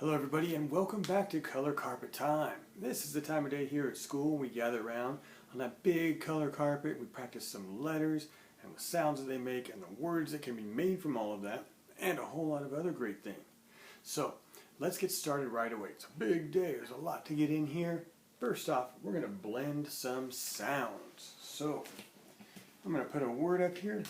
Hello everybody and welcome back to Color Carpet Time. This is the time of day here at school. We gather around on that big color carpet. We practice some letters and the sounds that they make and the words that can be made from all of that and a whole lot of other great things. So let's get started right away. It's a big day. There's a lot to get in here. First off, we're going to blend some sounds. So I'm going to put a word up here.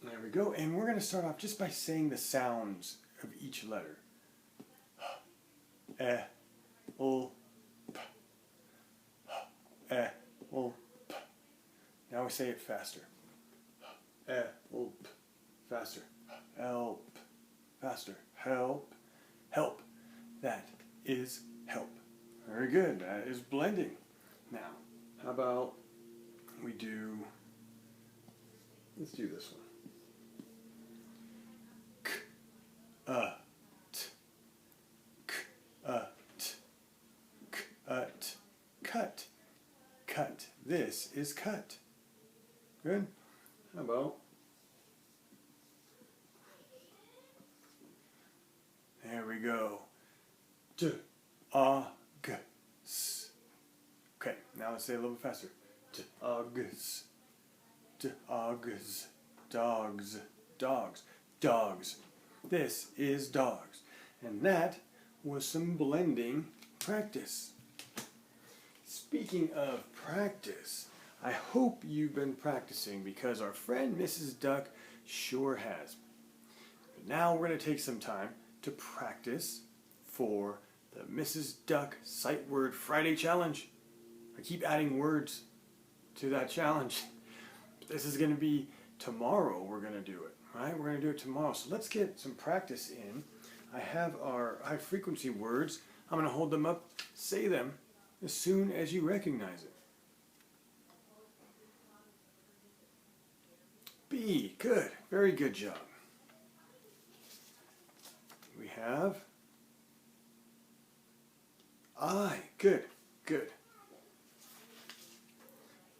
There we go. And we're going to start off just by saying the sounds of each letter. H, E, L, P. H, E, L, P. Now we say it faster. H, E, L, P. Faster. Help. Faster. Help. Help. That is help. Very good. That is blending. Now, how about we do, let's do this one. Cut. Cut. This is cut. Good. How about? There we go. D, A, G, S. Okay, now let's say it a little bit faster. D, A, G, S. D, A, G, S. Dogs. Dogs. Dogs. This is dogs. And that was some blending practice. Speaking of practice, I hope you've been practicing because our friend Mrs. Duck sure has. But now we're going to take some time to practice for the Mrs. Duck Sight Word Friday Challenge. I keep adding words to that challenge. This is going to be tomorrow we're going to do it. Right? We're going to do it tomorrow. So let's get some practice in. I have our high frequency words. I'm going to hold them up, say them as soon as you recognize it. B, good. Very good job. We have I, good, good.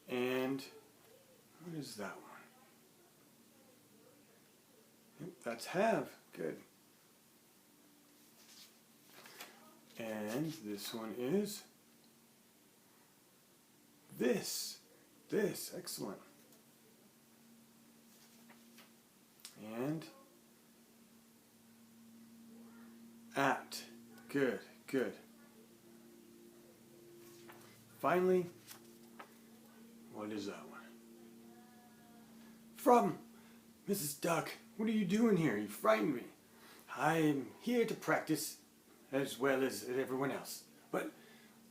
And what is that one? That's have. Good. And this one is this. This. Excellent. And at. Good. Good. Finally, what is that one? From. Mrs. Duck, what are you doing here? You frightened me. I'm here to practice as well as everyone else. But,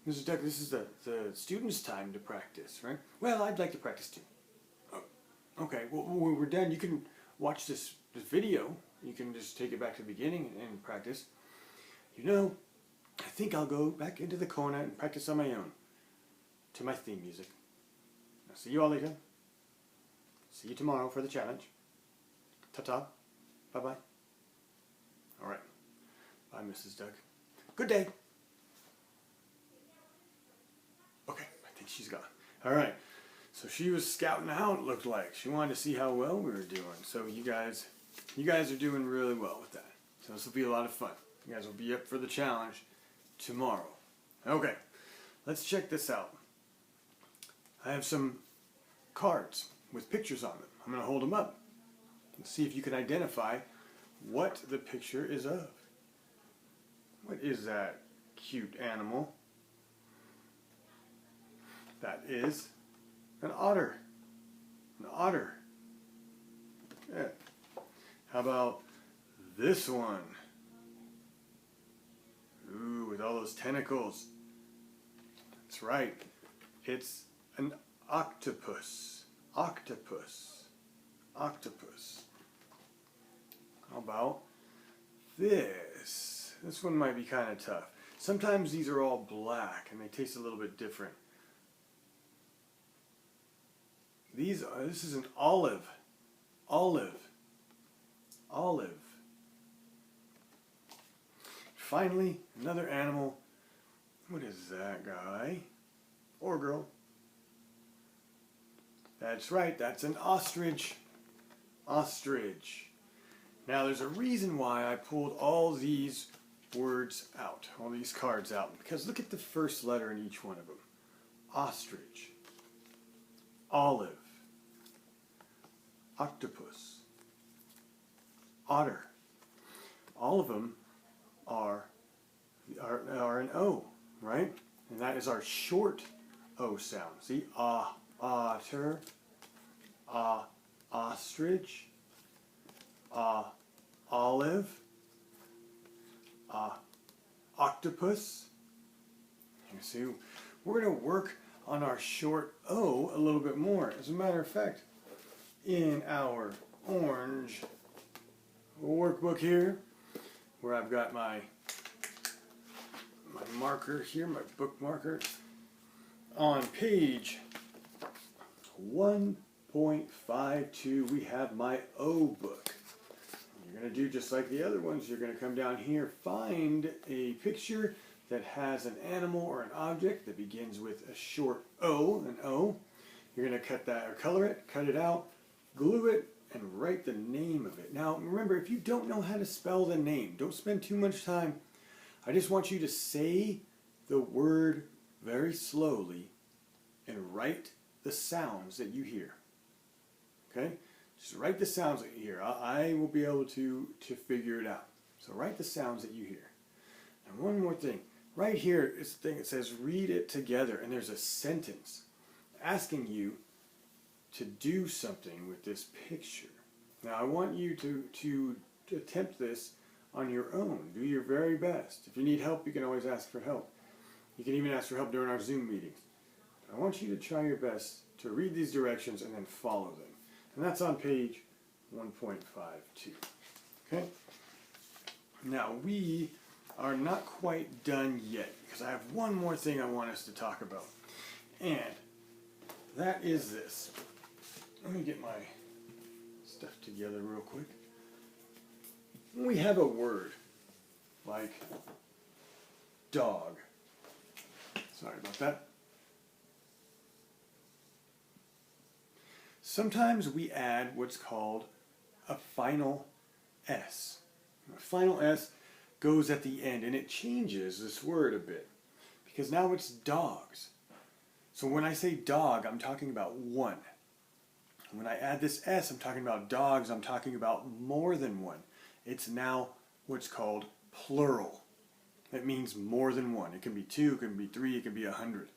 Mrs. Duck, this is the students' time to practice, right? Well, I'd like to practice too. Oh, okay, well, when we're done, you can watch this video. You can just take it back to the beginning and practice. You know, I think I'll go back into the corner and practice on my own to my theme music. I'll see you all later. See you tomorrow for the challenge. Ta-ta. Bye-bye. All right. Bye, Mrs. Duck. Good day. Okay, I think she's gone. All right. So she was scouting out, it looked like. She wanted to see how well we were doing. So you guys are doing really well with that. So this will be a lot of fun. You guys will be up for the challenge tomorrow. Okay. Let's check this out. I have some cards with pictures on them. I'm going to hold them up. Let's see if you can identify what the picture is of. What is that cute animal? That is an otter. An otter. Yeah. How about this one? Ooh, with all those tentacles. That's right. It's an octopus. Octopus. Octopus. How about this? This one might be kind of tough. Sometimes these are all black and they taste a little bit different. This is an olive. Olive. Olive. Finally, another animal. What is that guy? Or girl? That's right, that's an ostrich. ostrich. Now there's a reason why I pulled all these words out, all these cards out, because look at the first letter in each one of them. Ostrich, olive, octopus, otter. All of them are an O, right? And that is our short O sound. See, otter, ostrich, olive, octopus. You see, we're going to work on our short O a little bit more. As a matter of fact, in our orange workbook here, where I've got my marker here, my book marker, on page 1.52 we have my O book. You're going to do just like the other ones. You're going to come down here, find a picture that has an animal or an object that begins with a short O, an O. You're going to cut that or color it, cut it out, glue it, and write the name of it. Now remember, if you don't know how to spell the name, don't spend too much time. I just want you to say the word very slowly and write the sounds that you hear. Okay? Just write the sounds that you hear. I will be able to figure it out. So write the sounds that you hear. And one more thing. Right here is the thing that says read it together, and there's a sentence asking you to do something with this picture. Now I want you to attempt this on your own. Do your very best. If you need help, you can always ask for help. You can even ask for help during our Zoom meetings. I want you to try your best to read these directions and then follow them. And that's on page 1.52. Okay? Now we are not quite done yet, because I have one more thing I want us to talk about. And that is this. Let me get my stuff together real quick. When we have a word like dog. Sorry about that. Sometimes we add what's called a final S. A final S goes at the end, and it changes this word a bit, because now it's dogs. So when I say dog, I'm talking about one. When I add this S, I'm talking about dogs, I'm talking about more than one. It's now what's called plural. It means more than one. It can be two, it can be three, it can be 100.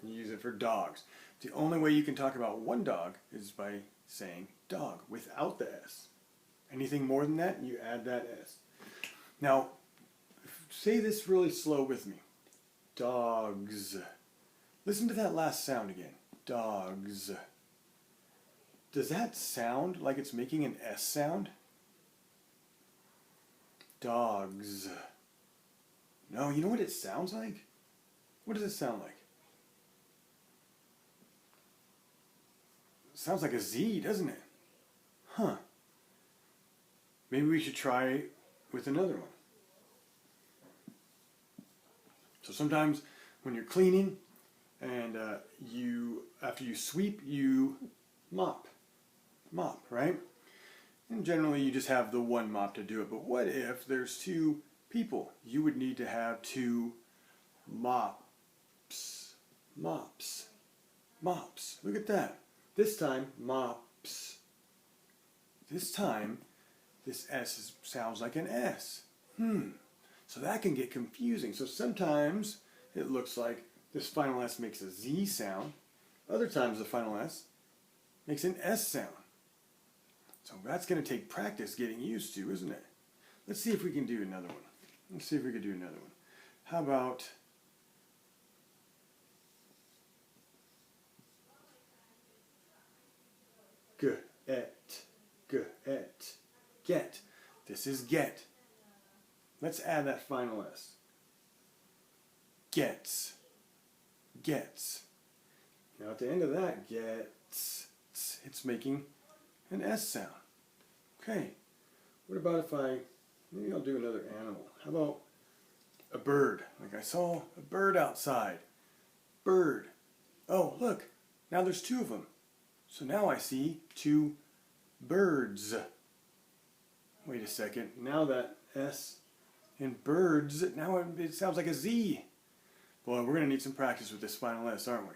You use it for dogs. The only way you can talk about one dog is by saying dog without the S. Anything more than that, you add that S. Now, say this really slow with me. Dogs. Listen to that last sound again. Dogs. Does that sound like it's making an S sound? Dogs. No, you know what it sounds like? What does it sound like? It sounds like a Z, doesn't it? Huh. Maybe we should try with another one. So sometimes when you're cleaning and after you sweep, you mop, right? And generally you just have the one mop to do it. But what if there's two people? You would need to have two mops. Look at that. This time, mops. This time, this S sounds like an S. So that can get confusing. So sometimes it looks like this final S makes a Z sound. Other times the final S makes an S sound. So that's going to take practice getting used to, isn't it? Let's see if we can do another one. How about get. This is get. Let's add that final S. Gets. Now at the end of that, gets, it's making an S sound. Okay. What about if maybe I'll do another animal. How about a bird? Like I saw a bird outside. Bird. Oh, look. Now there's two of them. So now I see two birds. Wait a second. Now that S in birds, now it sounds like a Z. Boy, we're going to need some practice with this final S, aren't we?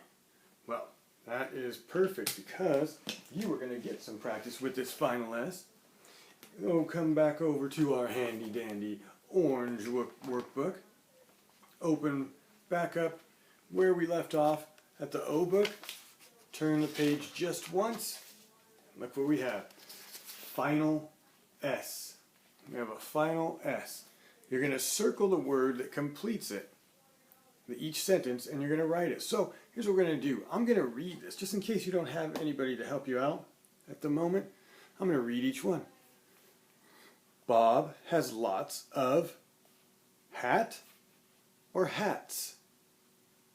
Well, that is perfect because you are going to get some practice with this final S. We'll come back over to our handy dandy orange workbook. Open back up where we left off at the O book. Turn the page just once. Look what we have. Final S. We have a final S. You're going to circle the word that completes it, each sentence, and you're going to write it. So here's what we're going to do. I'm going to read this just in case you don't have anybody to help you out at the moment. I'm going to read each one. Bob has lots of hat or hats.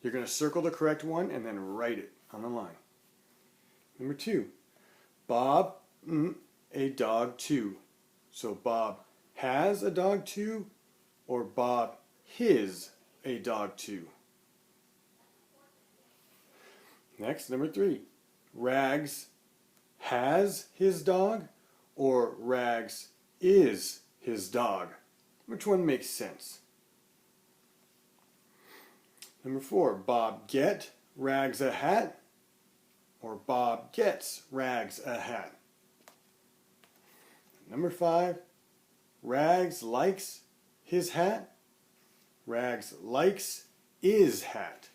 You're going to circle the correct one and then write it on the line. Number 2. Bob a dog too. So Bob has a dog too, or Bob his a dog too. Next, number 3. Rags has his dog, or Rags is his dog. Which one makes sense? Number 4. Bob get Rags a hat, or Bob gets Rags a hat. Number 5. Rags likes his hat. Rags likes is hat.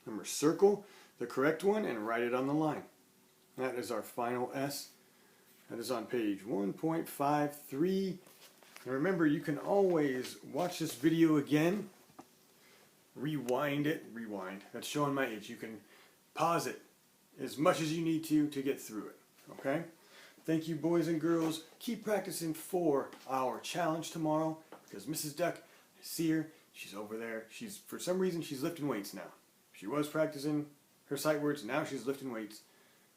Number, circle the correct one and write it on the line. That is our final S. That is on page 1.53. And remember, you can always watch this video again. Rewind. That's showing my age. You can pause it as much as you need to get through it. Okay? Thank you, boys and girls. Keep practicing for our challenge tomorrow because Mrs. Duck, I see her. She's over there. For some reason, she's lifting weights now. She was practicing her sight words. Now she's lifting weights.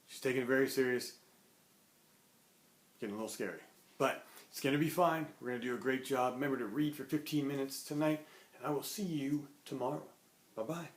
She's taking it very serious. Getting a little scary. But it's going to be fine. We're going to do a great job. Remember to read for 15 minutes tonight. And I will see you tomorrow. Bye-bye.